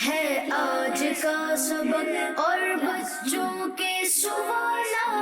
ہے آج کا سبق اور بچوں کے سوالات،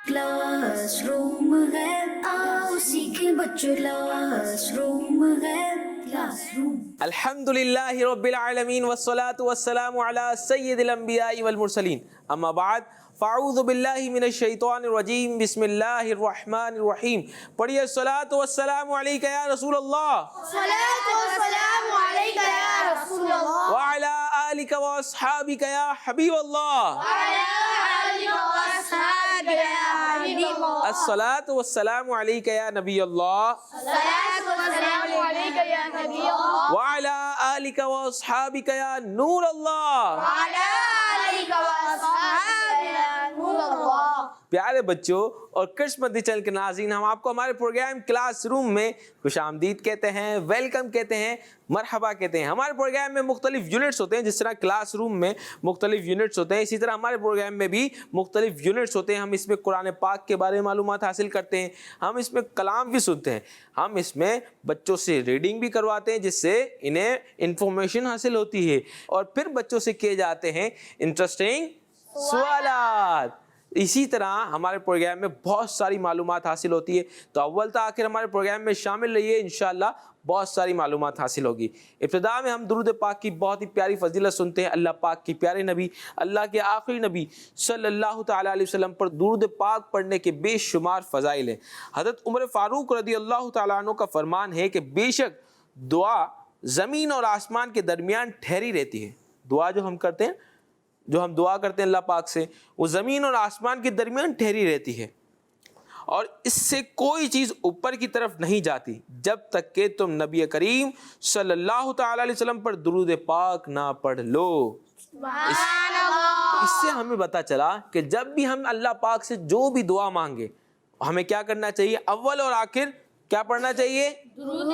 کلاس روم ہے، آؤ سیکھیں بچوں، کلاس روم ہے، کلاس روم۔ الحمد للہ رب العالمین والصلاة والسلام علی سید الانبیاء والمرسلین، اما بعد فاعوذ باللہ من الشیطان الرجیم، بسم اللہ الرحمن الرحیم۔ پڑھیے الصلاة والسلام علیکہ یا رسول اللہ، الصلاة والسلام علیکہ یا رسول اللہ، وعلی آلک واصحابک یا حبیب اللہ، وعلی آلک واصحابک یا حبیب اللہ، الصلاة والسلام علیکہ یا نبی اللہ، الصلاة والسلام علیکہ یا نبی اللہ، وعلی آلک واصحابک یا نور اللہ۔ وعلی آلک واصحابک یا نور اللہ۔ پیارے بچوں اور کرش مدنی چینل کے ناظرین، ہم آپ کو ہمارے پروگرام کلاس روم میں خوش آمدید کہتے ہیں، ویلکم کہتے ہیں، مرحبا کہتے ہیں۔ ہمارے پروگرام میں مختلف یونٹس ہوتے ہیں، جس طرح کلاس روم میں مختلف یونٹس ہوتے ہیں، اسی طرح ہمارے پروگرام میں بھی مختلف یونٹس ہوتے ہیں۔ ہم اس میں قرآن پاک کے بارے میں معلومات حاصل کرتے ہیں، ہم اس میں کلام بھی سنتے ہیں، ہم اس میں بچوں سے ریڈنگ بھی کرواتے ہیں جس سے انہیں انفارمیشن حاصل ہوتی ہے، اور پھر بچوں سے کیے جاتے ہیں انٹرسٹنگ سوالات۔ اسی طرح ہمارے پروگرام میں بہت ساری معلومات حاصل ہوتی ہے، تو اول تا آخر ہمارے پروگرام میں شامل رہیے، انشاءاللہ بہت ساری معلومات حاصل ہوگی۔ ابتدا میں ہم درود پاک کی بہت ہی پیاری فضیلت سنتے ہیں۔ اللہ پاک کی پیارے نبی، اللہ کے آخری نبی صلی اللہ تعالیٰ علیہ وسلم پر درود پاک پڑھنے کے بے شمار فضائل ہیں۔ حضرت عمر فاروق رضی اللہ تعالیٰ عنہ کا فرمان ہے کہ بے شک دعا زمین اور آسمان کے درمیان ٹھہری رہتی ہے۔ دعا جو ہم کرتے ہیں، جو ہم دعا کرتے ہیں اللہ پاک سے، وہ زمین اور آسمان کے درمیان ٹھہری رہتی ہے، اور اس سے کوئی چیز اوپر کی طرف نہیں جاتی جب تک کہ تم نبی کریم صلی اللہ تعالی علیہ وسلم پر درود پاک نہ پڑھ لو۔ اس سے ہمیں پتہ چلا کہ جب بھی ہم اللہ پاک سے جو بھی دعا مانگے، ہمیں کیا کرنا چاہیے؟ اول اور آخر کیا پڑھنا چاہیے؟ درود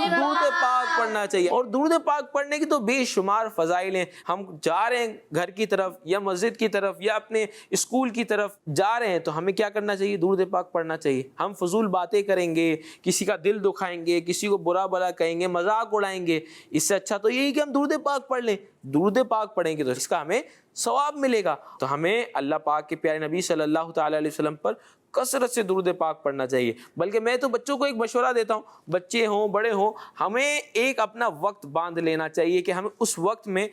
پاک پڑھنا چاہیے۔ اور درود پاک پڑھنے کی تو بے شمار فضائل ہیں۔ ہم جا رہے ہیں گھر کی طرف یا مسجد کی طرف یا اپنے اسکول کی طرف جا رہے ہیں، تو ہمیں کیا کرنا چاہیے؟ درود پاک پڑھنا چاہیے۔ ہم فضول باتیں کریں گے، کسی کا دل دکھائیں گے، کسی کو برا بھلا کہیں گے، مذاق اڑائیں گے، اس سے اچھا تو یہی کہ ہم درود پاک پڑھ لیں۔ درود پاک پڑھیں گے تو اس کا ہمیں ثواب ملے گا۔ تو ہمیں اللہ پاک کے پیارے نبی صلی اللہ تعالی علیہ وسلم پر کثرت سے درود پاک پڑھنا چاہیے۔ بلکہ میں تو بچوں کو ایک مشورہ دیتا ہوں، بچے ہوں بڑے ہوں، ہمیں ایک اپنا وقت باندھ لینا چاہیے کہ ہم اس وقت میں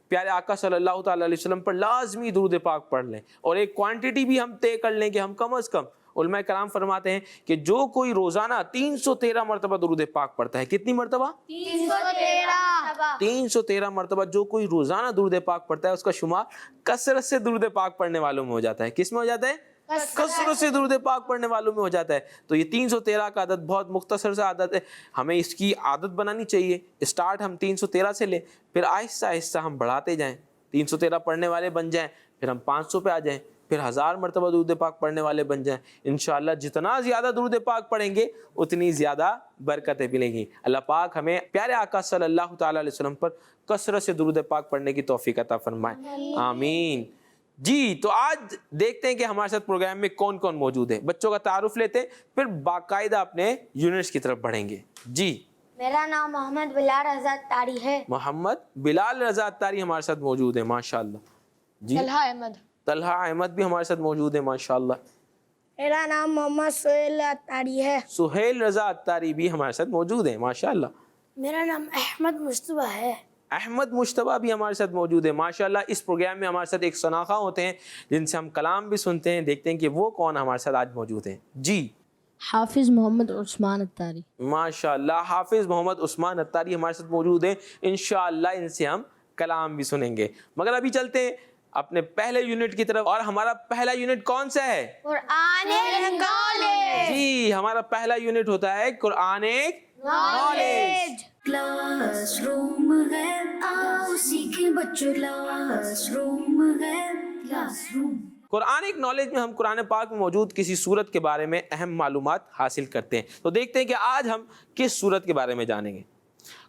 پیارے آقا صلی اللہ تعالی علیہ وسلم پر لازمی درود پاک پڑھ لیں، اور ایک کوانٹٹی بھی ہم طے کر لیں کہ ہم کم از کم، علماء کرام فرماتے ہیں کہ جو کوئی روزانہ 313 مرتبہ درود پاک پڑھتا ہے، کتنی مرتبہ؟ 313 مرتبہ جو کوئی روزانہ درود پاک پڑھتا ہے، اس کا شمار کثرت سے درود پاک پڑھنے والوں میں ہو جاتا ہے۔ کس میں ہو جاتا ہے؟ کثرت سے درود پاک پڑھنے والوں میں ہو جاتا ہے۔ تو یہ 313 کا عدد بہت مختصر سا عدد ہے، ہمیں اس کی عادت بنانی چاہیے۔ اسٹارٹ ہم 313 سے لیں، پھر آہستہ آہستہ ہم بڑھاتے جائیں، 313 پڑھنے والے بن جائیں، پھر ہم 500 پہ آ جائیں، پھر 1000 مرتبہ درود پاک پڑھنے والے بن جائیں۔ انشاءاللہ جتنا زیادہ درود پاک پڑھیں گے اتنی زیادہ برکتیں ملیں گی۔ اللہ پاک ہمیں پیارے آقا صلی اللہ تعالی علیہ وسلم پر کثرت سے درود پاک پڑھنے کی توفیق عطا فرمائے، آمین۔ جی تو آج دیکھتے ہیں کہ ہمارے ساتھ پروگرام میں کون کون موجود ہے۔ بچوں کا تعارف لیتے ہیں، پھر باقاعدہ اپنے یونٹس کی طرف بڑھیں گے۔ جی، میرا نام محمد بلال رضا اتاری ہے۔ محمد بلال رضا اتاری ہمارے ساتھ موجود ہے، ماشاءاللہ۔ جی، طلحہ احمد۔ طلحہ احمد بھی ہمارے ساتھ موجود ہے، ماشاءاللہ۔ میرا نام محمد سہیل اتاری ہے۔ سہیل رضا اتاری بھی ہمارے ساتھ موجود ہیں، ماشاءاللہ۔ میرا نام احمد مصطفیٰ ہے۔ احمد مشتبہ بھی ہمارے ساتھ موجود ہے، ماشاءاللہ۔ اس پروگرام میں ہمارے ساتھ ایک شناخہ ہوتے ہیں جن سے ہم کلام بھی سنتے ہیں، دیکھتے ہیں کہ وہ کون ہمارے ساتھ آج موجود ہیں۔ جی، حافظ محمد عثمان اتاری۔ ماشاءاللہ، حافظ محمد عثمان اتاری ہمارے ساتھ موجود ہیں، انشاءاللہ ان سے ہم کلام بھی سنیں گے۔ مگر ابھی چلتے ہیں اپنے پہلے یونٹ کی طرف، اور ہمارا پہلا یونٹ کون سا ہے؟ قرآن نالج۔ جی، ہمارا پہلا یونٹ ہوتا ہے قرآن نالج۔ کلاس روم ہے، آؤ سیکھیں بچوں، کلاس روم ہے، کلاس روم۔ قرآن نالج میں ہم قرآن پاک میں موجود کسی سورت کے بارے میں اہم معلومات حاصل کرتے ہیں۔ تو دیکھتے ہیں کہ آج ہم کس سورت کے بارے میں جانیں گے۔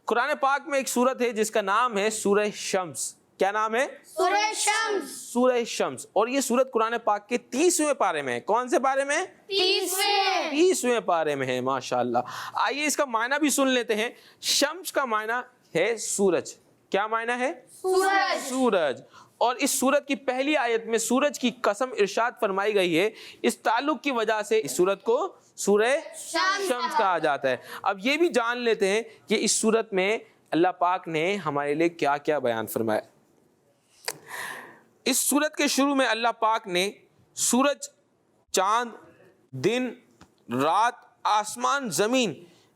قرآن پاک میں ایک سورت ہے جس کا نام ہے سورہ شمس۔ کیا نام ہے؟ سورہ شمس۔ سورہ شمس، اور یہ سورت قرآن پاک کے 30ویں پارے میں ہے۔ کون سے پارے میں؟ 30ویں پارے میں ہے، ماشاءاللہ۔ آئیے اس کا معنی بھی سن لیتے ہیں۔ شمس کا معنی ہے سورج، کیا معنی ہے؟ سورج. سورج. اور اس سورت کی پہلی آیت میں سورج کی قسم ارشاد فرمائی گئی ہے. اس تعلق کی وجہ سے اس سورت کو سورہ شمس کہا جاتا ہے. اب یہ بھی جان لیتے ہیں کہ اس سورت میں اللہ پاک نے ہمارے لیے کیا کیا بیان فرمایا. اس سورت کے شروع میں اللہ پاک نے سورج، چاند، دن، رات، آسمان، زمین،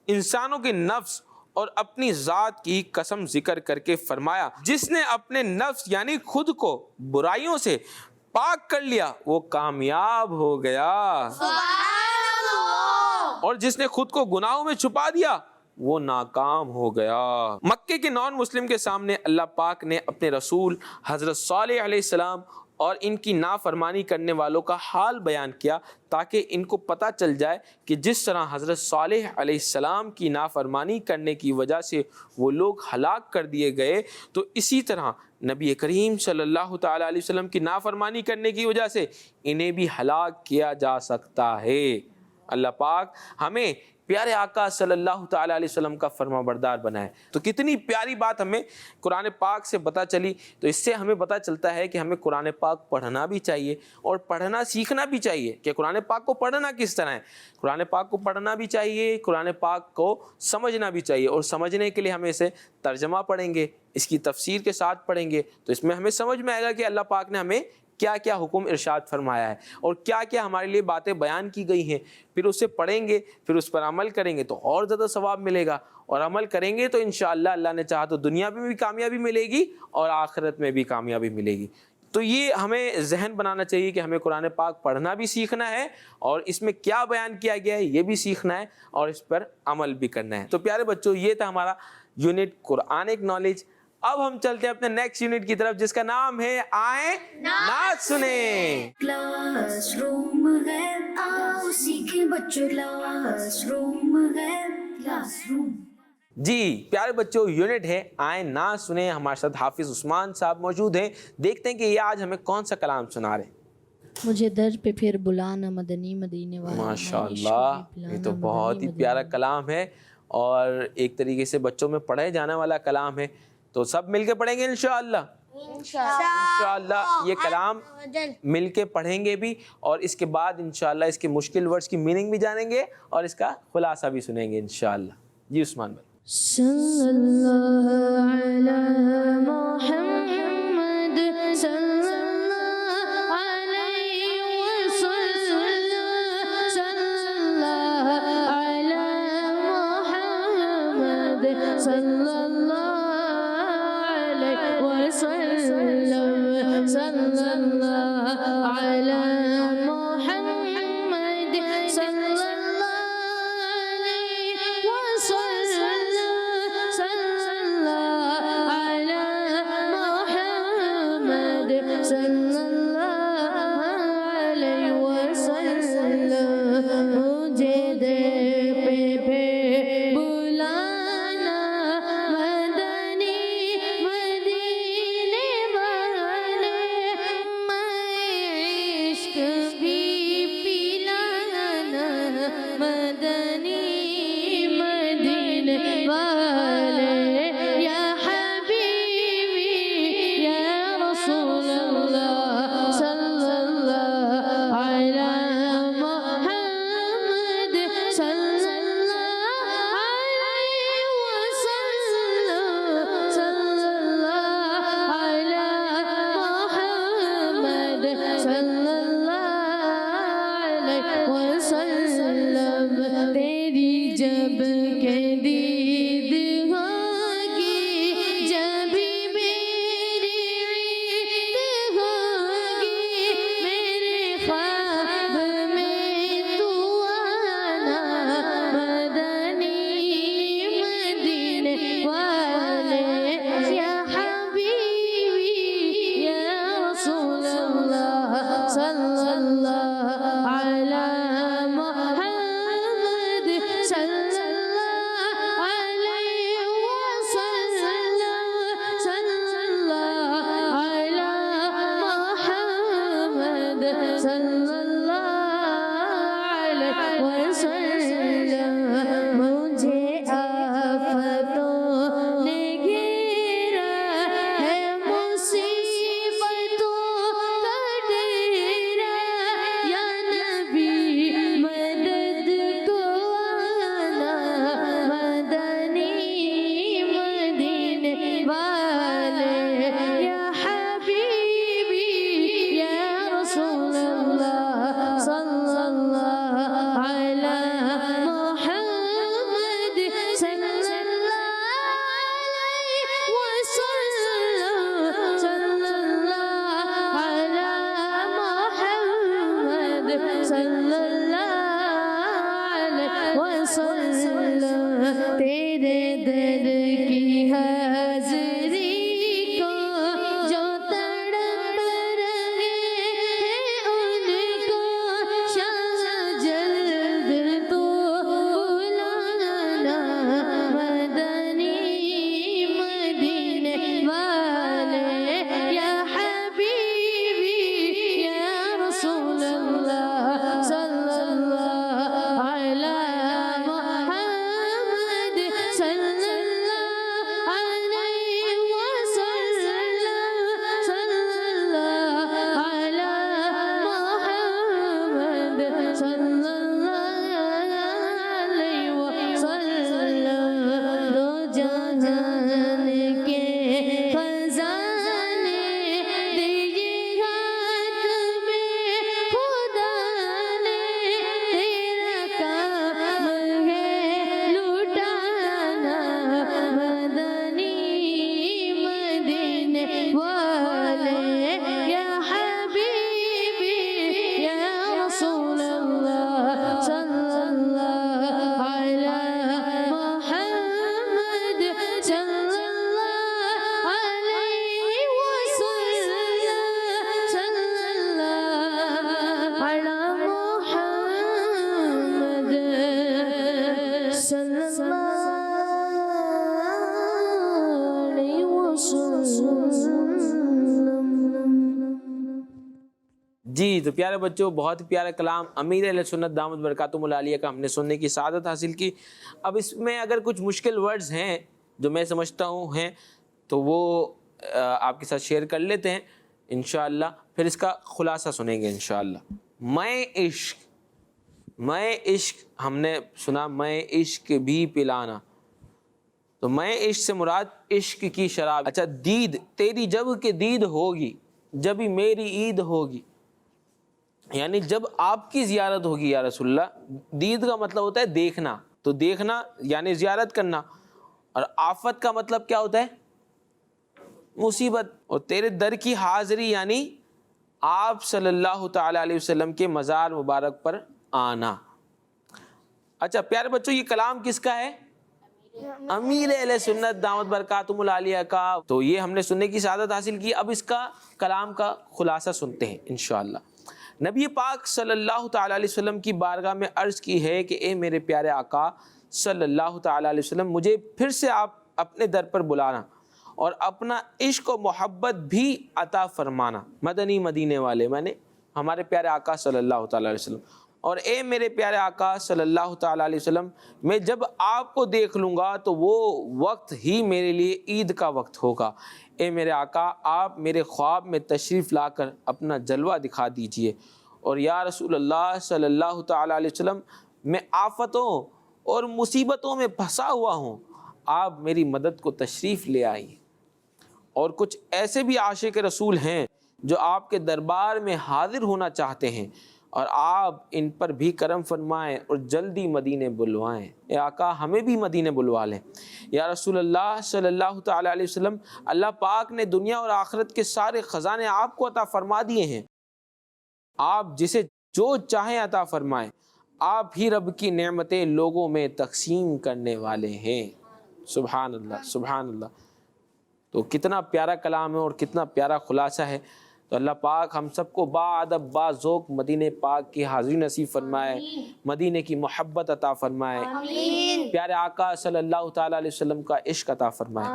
انسانوں کے نفس اور اپنی ذات کی قسم ذکر کر کے فرمایا جس نے اپنے نفس یعنی خود کو برائیوں سے پاک کر لیا وہ کامیاب ہو گیا، اور جس نے خود کو گناہوں میں چھپا دیا وہ ناکام ہو گیا. مکے کے نان مسلم کے سامنے اللہ پاک نے اپنے رسول حضرت صالح علیہ السلام اور ان کی نافرمانی کرنے والوں کا حال بیان کیا تاکہ ان کو پتہ چل جائے کہ جس طرح حضرت صالح علیہ السلام کی نافرمانی کرنے کی وجہ سے وہ لوگ ہلاک کر دیے گئے تو اسی طرح نبی کریم صلی اللہ تعالیٰ علیہ وسلم کی نافرمانی کرنے کی وجہ سے انہیں بھی ہلاک کیا جا سکتا ہے. اللہ پاک ہمیں پیارے آقا صلی اللہ تعالیٰ علیہ وسلم کا فرما بردار بنائے. تو کتنی پیاری بات ہمیں قرآن پاک سے پتہ چلی. تو اس سے ہمیں پتہ چلتا ہے کہ ہمیں قرآن پاک پڑھنا بھی چاہیے اور پڑھنا سیکھنا بھی چاہیے کہ قرآن پاک کو پڑھنا کس طرح ہے. قرآن پاک کو پڑھنا بھی چاہیے، قرآن پاک کو سمجھنا بھی چاہیے، اور سمجھنے کے لیے ہمیں اسے ترجمہ پڑھیں گے، اس کی تفسیر کے ساتھ پڑھیں گے تو اس میں ہمیں سمجھ میں آئے گا کہ اللہ پاک نے ہمیں کیا کیا حکم ارشاد فرمایا ہے اور کیا کیا ہمارے لیے باتیں بیان کی گئی ہیں. پھر اسے پڑھیں گے، پھر اس پر عمل کریں گے تو اور زیادہ ثواب ملے گا، اور عمل کریں گے تو انشاءاللہ اللہ نے چاہا تو دنیا میں بھی کامیابی ملے گی اور آخرت میں بھی کامیابی ملے گی. تو یہ ہمیں ذہن بنانا چاہیے کہ ہمیں قرآن پاک پڑھنا بھی سیکھنا ہے اور اس میں کیا بیان کیا گیا ہے یہ بھی سیکھنا ہے اور اس پر عمل بھی کرنا ہے. تو پیارے بچوں، یہ تھا ہمارا یونٹ قرآنک نالج. اب ہم چلتے ہیں اپنے نیکسٹ یونٹ کی طرف جس کا نام ہے آئیں نعت سنیں. کلاس روم ہے، آؤ سیکھیں بچوں، کلاس روم ہے، کلاس روم. جی پیارے بچوں، یونٹ ہے آئیں نعت سنیں. ہمارے ساتھ حافظ عثمان صاحب موجود ہیں. دیکھتے ہیں کہ یہ آج ہمیں کون سا کلام سنا رہے ہیں. مجھے در پہ پھر بلانا مدنی مدینے والا. ماشاء اللہ، یہ تو بہت ہی پیارا کلام ہے اور ایک طریقے سے بچوں میں پڑھے جانے والا کلام ہے. تو سب مل کے پڑھیں گے انشاءاللہ. انشاءاللہ یہ کلام مل کے پڑھیں گے بھی اور اس کے بعد انشاءاللہ اس کے مشکل ورڈز کی میننگ بھی جانیں گے اور اس کا خلاصہ بھی سنیں گے انشاءاللہ. جی عثمان بھائی. صلی اللہ علی محمد صلی اللہ علیہ وسلم، صلی اللہ علی محمد صلی اللہ وسلم، صلی اللہ علی محمد صلی اللہ علیہ وسلم، صلی اللہ جی تو پیارے بچوں، بہت ہی پیارا کلام امیر اہل سنت دامت برکاتہم العالیہ کا ہم نے سننے کی سعادت حاصل کی۔ اب اس میں اگر کچھ مشکل ورڈز ہیں جو میں سمجھتا ہوں ہیں تو وہ آپ کے ساتھ شیئر کر لیتے ہیں انشاءاللہ، پھر اس کا خلاصہ سنیں گے انشاءاللہ۔ میں عشق، میں عشق ہم نے سنا، میں عشق بھی پلانا، تو میں عشق سے مراد عشق کی شراب۔ اچھا، دید، تیری جب کہ دید ہوگی جبھی میری عید ہوگی، یعنی جب آپ کی زیارت ہوگی یا رسول اللہ۔ دید کا مطلب ہوتا ہے دیکھنا، تو دیکھنا یعنی زیارت کرنا، اور آفت کا مطلب کیا ہوتا ہے؟ مصیبت۔ اور تیرے در کی حاضری یعنی آپ صلی اللہ تعالی علیہ وسلم کے مزار مبارک پر آنا۔ اچھا پیارے بچوں، یہ کلام کس کا ہے؟ امیر اہل سنت دامت برکاتہم العالیہ کا۔ تو یہ ہم نے سننے کی سعادت حاصل کی۔ اب اس کا کلام کا خلاصہ سنتے ہیں انشاءاللہ۔ نبی پاک صلی اللہ تعالی علیہ وسلم کی بارگاہ میں عرض کی ہے کہ اے میرے پیارے آقا صلی اللہ تعالی علیہ وسلم، مجھے پھر سے آپ اپنے در پر بلانا اور اپنا عشق و محبت بھی عطا فرمانا۔ مدنی مدینے والے مانے ہمارے پیارے آقا صلی اللہ تعالی علیہ وسلم۔ اور اے میرے پیارے آقا صلی اللہ تعالی علیہ وسلم، میں جب آپ کو دیکھ لوں گا تو وہ وقت ہی میرے لیے عید کا وقت ہوگا۔ اے میرے آقا، آپ میرے خواب میں تشریف لا کر اپنا جلوہ دکھا دیجئے، اور یا رسول اللہ صلی اللہ تعالی علیہ وسلم، میں آفتوں اور مصیبتوں میں پھنسا ہوا ہوں، آپ میری مدد کو تشریف لے آئیے۔ اور کچھ ایسے بھی عاشق رسول ہیں جو آپ کے دربار میں حاضر ہونا چاہتے ہیں، اور آپ ان پر بھی کرم فرمائیں اور جلدی مدینے بلوائیں۔ اے آقا، ہمیں بھی مدینے بلوا لیں۔ یا رسول اللہ صلی اللہ تعالی علیہ وسلم، اللہ پاک نے دنیا اور آخرت کے سارے خزانے آپ کو عطا فرما دیے ہیں، آپ جسے جو چاہیں عطا فرمائیں، آپ ہی رب کی نعمتیں لوگوں میں تقسیم کرنے والے ہیں۔ سبحان اللہ، سبحان اللہ۔ تو کتنا پیارا کلام ہے اور کتنا پیارا خلاصہ ہے۔ تو اللہ پاک ہم سب کو با ادب با ذوق مدینے پاک کی حاضری نصیب فرمائے، مدینے کی محبت عطا فرمائے، پیارے آقا صلی اللہ تعالی علیہ وسلم کا عشق عطا فرمائے،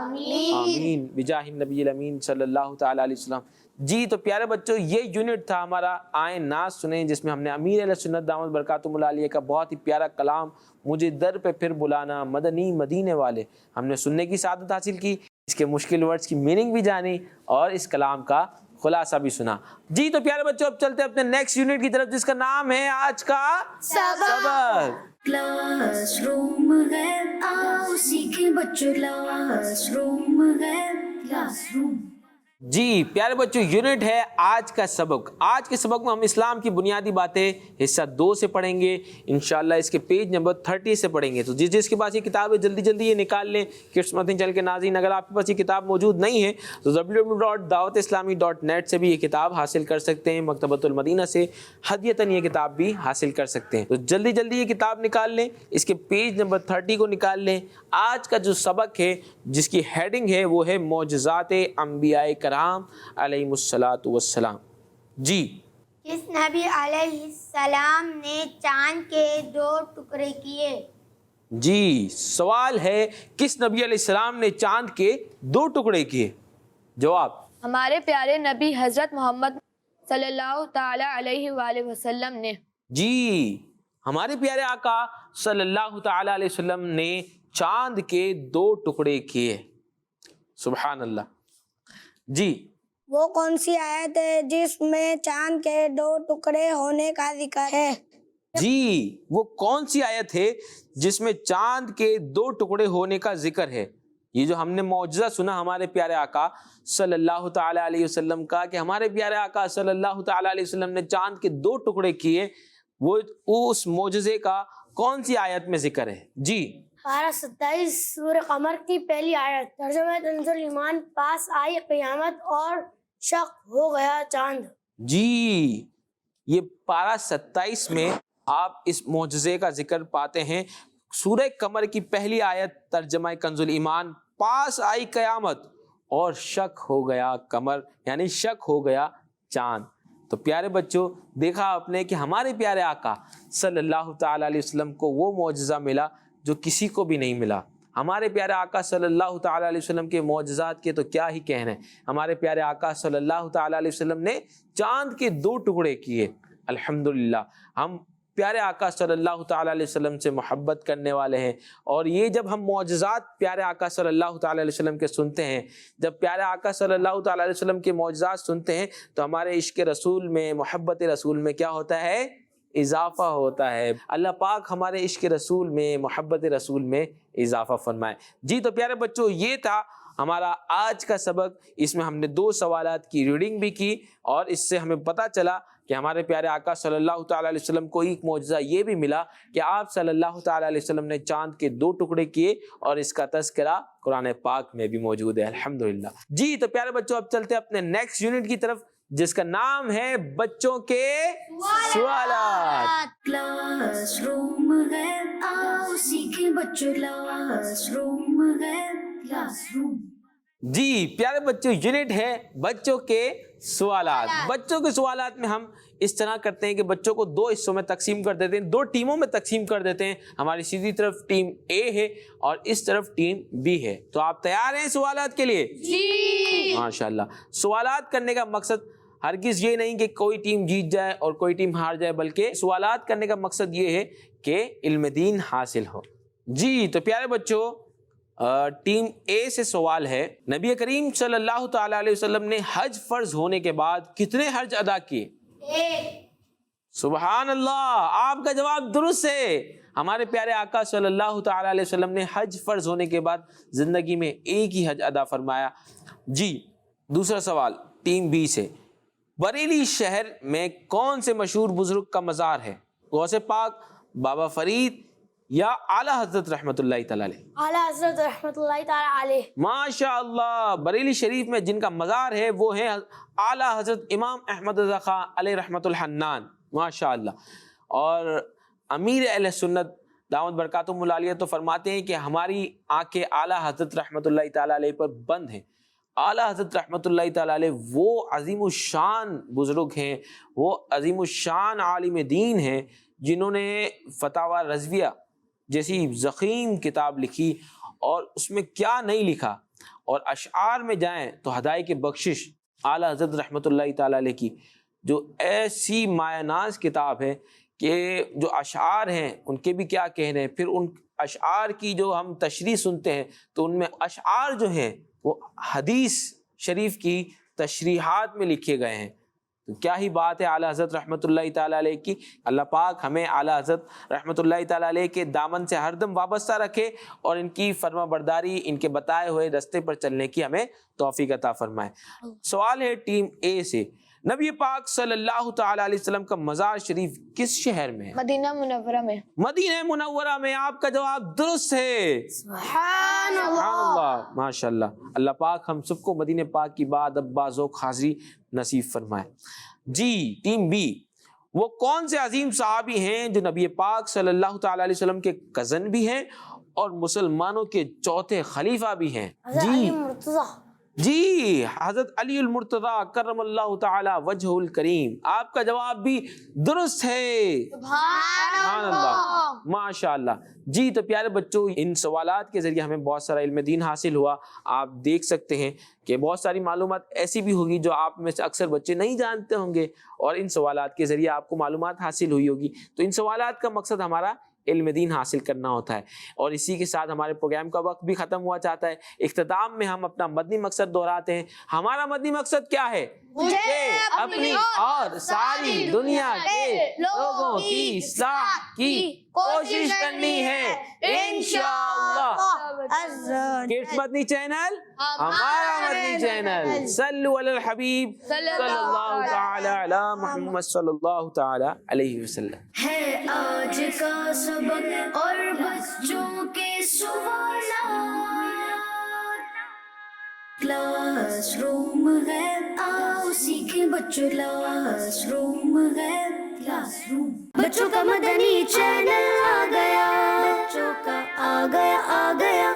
آمین بجاہ النبی الامین صلی اللہ تعالی علیہ وسلم۔ جی تو پیارے بچوں، یہ یونٹ تھا ہمارا آئیں نعت سنیں، جس میں ہم نے امیر اہل سنت دامت برکاتہم العالیہ کا بہت ہی پیارا کلام مجھے در پہ پھر بلانا، مدنی مدینے والے، ہم نے سننے کی سعادت حاصل کی، اس کے مشکل ورڈز کی میننگ بھی جانی اور اس کلام کا خلاصہ بھی سنا۔ جی تو پیارے بچوں، اب چلتے ہیں اپنے نیکسٹ یونٹ کی طرف، جس کا نام ہے آج کا سبق۔ کلاس روم ہے، آؤ سیکھیں بچوں، کلاس روم ہے، کلاس روم۔ جی پیارے بچوں، یونٹ ہے آج کا سبق۔ آج کے سبق میں ہم اسلام کی بنیادی باتیں حصہ 2 سے پڑھیں گے انشاءاللہ، اس کے پیج نمبر 30 سے پڑھیں گے۔ تو جس کے پاس یہ کتاب ہے جلدی جلدی یہ نکال لیں۔ کڈس مدنی چینل کے ناظرین، اگر آپ کے پاس یہ کتاب موجود نہیں ہے تو www.dawatislami.net سے بھی یہ کتاب حاصل کر سکتے ہیں، مکتبۃ المدینہ سے ہدیتاً یہ کتاب بھی حاصل کر سکتے ہیں۔ تو جلدی جلدی یہ کتاب نکال لیں، اس کے پیج نمبر 30 کو نکال لیں۔ آج کا جو سبق ہے، جس کی ہیڈنگ ہے، وہ ہے معجزات انبیاء کرام علیہم الصلاۃ والسلام۔ جی، کس نبی علیہ السلام نے چاند کے 2 ٹکڑے کیے؟ جی سوال ہے، کس نبی علیہ السلام نے چاند کے 2 ٹکڑے کیے؟ جواب، ہمارے پیارے نبی حضرت محمد صلی اللہ تعالی علیہ وآلہ وسلم نے۔ جی ہمارے پیارے آقا صلی اللہ تعالی علیہ وسلم نے چاند کے 2 ٹکڑے کیے۔ سبحان اللہ۔ جی، وہ کون سی آیت ہے جس میں چاند کے 2 ٹکڑے ہونے کا ذکر ہے؟ جی وہ کون سی آیت ہے جس میں چاند کے 2 ٹکڑے ہونے کا ذکر ہے؟ یہ جو ہم نے معجزہ سنا ہمارے پیارے آقا صلی اللہ تعالی علیہ وسلم کا، کہ ہمارے پیارے آقا صلی اللہ تعالی علیہ وسلم نے چاند کے 2 ٹکڑے کیے، وہ اس معجزے کا کون سی آیت میں ذکر ہے؟ جی، پارہ 27 سورہ قمر کی پہلی آیت، ترجمہ کنز ایمان، پاس آئی قیامت اور شق ہو گیا چاند۔ جی یہ پارہ 27 میں آپ اس معجزے کا ذکر پاتے ہیں۔ سورہ قمر کی پہلی آیت، ترجمہ کنز ایمان، پاس آئی قیامت اور شک ہو گیا قمر، یعنی شک ہو گیا چاند۔ تو پیارے بچوں، دیکھا آپ نے کہ ہمارے پیارے آقا صلی اللہ تعالی علیہ وسلم کو وہ معجزہ ملا جو کسی کو بھی نہیں ملا۔ ہمارے پیارے آقا صلی اللہ تعالیٰ علیہ وسلم کے معجزات کے تو کیا ہی کہنے ہیں. ہمارے پیارے آقا صلی اللہ تعالیٰ علیہ وسلم نے چاند کے 2 ٹکڑے کیے. الحمدللہ ہم پیارے آقا صلی اللہ تعالیٰ علیہ وسلم سے محبت کرنے والے ہیں, اور یہ جب ہم معجزات پیارے آقا صلی اللہ تعالیٰ علیہ وسلم کے سنتے ہیں, جب پیارے آقا صلی اللہ تعالیٰ علیہ وسلم کے معجزات سنتے ہیں, تو ہمارے عشق رسول میں, محبت رسول میں کیا ہوتا ہے؟ اضافہ ہوتا ہے. اللہ پاک ہمارے عشق رسول میں, محبت رسول میں اضافہ فرمائے. جی تو پیارے بچوں, یہ تھا ہمارا آج کا سبق. اس میں ہم نے 2 سوالات کی ریڈنگ بھی کی, اور اس سے ہمیں پتہ چلا کہ ہمارے پیارے آقا صلی اللہ تعالیٰ علیہ وسلم کو ایک معجزہ یہ بھی ملا کہ آپ صلی اللہ تعالیٰ علیہ وسلم نے چاند کے 2 ٹکڑے کیے, اور اس کا تذکرہ قرآن پاک میں بھی موجود ہے. الحمدللہ. جی تو پیارے بچوں, اب چلتے ہیں اپنے نیکسٹ یونٹ کی طرف, جس کا نام ہے بچوں کے سوالات. کلاس روم ہے, آؤ سیکھیں بچوں, کلاس روم ہے, کلاس روم. جی پیارے بچوں, یونٹ ہے بچوں کے سوالات. بچوں کے سوالات میں ہم اس طرح کرتے ہیں کہ بچوں کو 2 حصوں میں تقسیم کر دیتے ہیں, 2 ٹیموں میں تقسیم کر دیتے ہیں. ہماری سیدھی طرف ٹیم اے ہے اور اس طرف ٹیم بی ہے. تو آپ تیار ہیں سوالات کے لیے؟ جی ماشاءاللہ. سوالات کرنے کا مقصد ہرگز یہ نہیں کہ کوئی ٹیم جیت جائے اور کوئی ٹیم ہار جائے, بلکہ سوالات کرنے کا مقصد یہ ہے کہ علم دین حاصل ہو. جی تو پیارے بچوں, ٹیم اے سے سوال ہے, نبی کریم صلی اللہ تعالیٰ علیہ وسلم نے حج فرض ہونے کے بعد کتنے حج ادا کیے؟ سبحان اللہ, آپ کا جواب درست ہے. ہمارے پیارے آقا صلی اللہ تعالیٰ علیہ وسلم نے حج فرض ہونے کے بعد زندگی میں 1 ہی حج ادا فرمایا. جی دوسرا سوال ٹیم بی سے, بریلی شہر میں کون سے مشہور بزرگ کا مزار ہے؟ غوث پاک, بابا فرید, یا اعلیٰ حضرت رحمت اللہ تعالیٰ علیہ؟ اعلیٰ حضرت رحمت اللہ تعالیٰ علیہ. ماشاء اللہ, بریلی شریف میں جن کا مزار ہے وہ ہے اعلیٰ حضرت امام احمد رضا خان علیہ رحمت الحنان. ماشاء اللہ. اور امیر اہل سنت دامت برکاتہم العالیہ تو فرماتے ہیں کہ ہماری آنکھیں اعلیٰ حضرت رحمت اللہ تعالیٰ علیہ پر بند ہیں. اعلیٰ حضرت رحمت اللہ تعالیٰ علیہ وہ عظیم الشان بزرگ ہیں, وہ عظیم الشان عالم دین ہیں, جنہوں نے فتاوی رضویہ جیسی ضخیم کتاب لکھی, اور اس میں کیا نہیں لکھا. اور اشعار میں جائیں تو ہدایت بخشش اعلیٰ حضرت رحمت اللہ تعالیٰ علیہ کی جو ایسی مایہ ناز کتاب ہے کہ جو اشعار ہیں ان کے بھی کیا کہنے ہیں. پھر ان اشعار کی جو ہم تشریح سنتے ہیں تو ان میں اشعار جو ہیں وہ حدیث شریف کی تشریحات میں لکھے گئے ہیں. تو کیا ہی بات ہے اعلیٰ حضرت رحمت اللہ تعالیٰ علیہ کی. اللہ پاک ہمیں اعلیٰ حضرت رحمت اللہ تعالیٰ علیہ کے دامن سے ہر دم وابستہ رکھے, اور ان کی فرما برداری, ان کے بتائے ہوئے راستے پر چلنے کی ہمیں توفیق عطا فرمائے. سوال ہے ٹیم اے سے, نبی پاک صلی اللہ تعالیٰ علیہ وسلم کا مزار شریف کس شہر میں ہے؟ مدینہ منورہ میں. مدینہ منورہ میں. آپ کا جواب درست ہے. سبحان اللہ, ماشاء اللہ. اللہ پاک ہم سب کو مدینہ پاک کی بعد اب بازوق حاضری نصیب فرمائے. جی ٹیم بی, وہ کون سے عظیم صحابی ہیں جو نبی پاک صلی اللہ تعالیٰ علیہ وسلم کے کزن بھی ہیں اور مسلمانوں کے 4تھے خلیفہ بھی ہیں؟ جی جی حضرت علی المرتضیٰ کرم اللہ تعالی وجہ الکریم. آپ کا جواب بھی درست ہے. سبحان اللہ, ماشاء اللہ. جی تو پیارے بچوں, ان سوالات کے ذریعے ہمیں بہت سارا علم دین حاصل ہوا. آپ دیکھ سکتے ہیں کہ بہت ساری معلومات ایسی بھی ہوگی جو آپ میں سے اکثر بچے نہیں جانتے ہوں گے, اور ان سوالات کے ذریعے آپ کو معلومات حاصل ہوئی ہوگی. تو ان سوالات کا مقصد ہمارا علم دین حاصل کرنا ہوتا ہے. اور اسی کے ساتھ ہمارے پروگرام کا وقت بھی ختم ہوا چاہتا ہے. اختتام میں ہم اپنا مدنی مقصد دہراتے ہیں. ہمارا مدنی مقصد کیا ہے؟ مجھے اپنی اور ساری دنیا کے لوگوں کی اصلاح کی کوشش کرنی ہے انشاءاللہ. کڈس مدنی چینل ہمارا مدنی چینل. صلو علی الحبیب صلی اللہ تعالی علی محمد صلی اللہ تعالی علیہ وسلم. ہے آج کا سبق اور بچوں کے سوالات, کلاس روم ہے, آؤ سیکھیں بچوں, کلاس روم ہے, کلاس روم. بچوں کا مدنی چینل آ گیا, بچوں کا آ گیا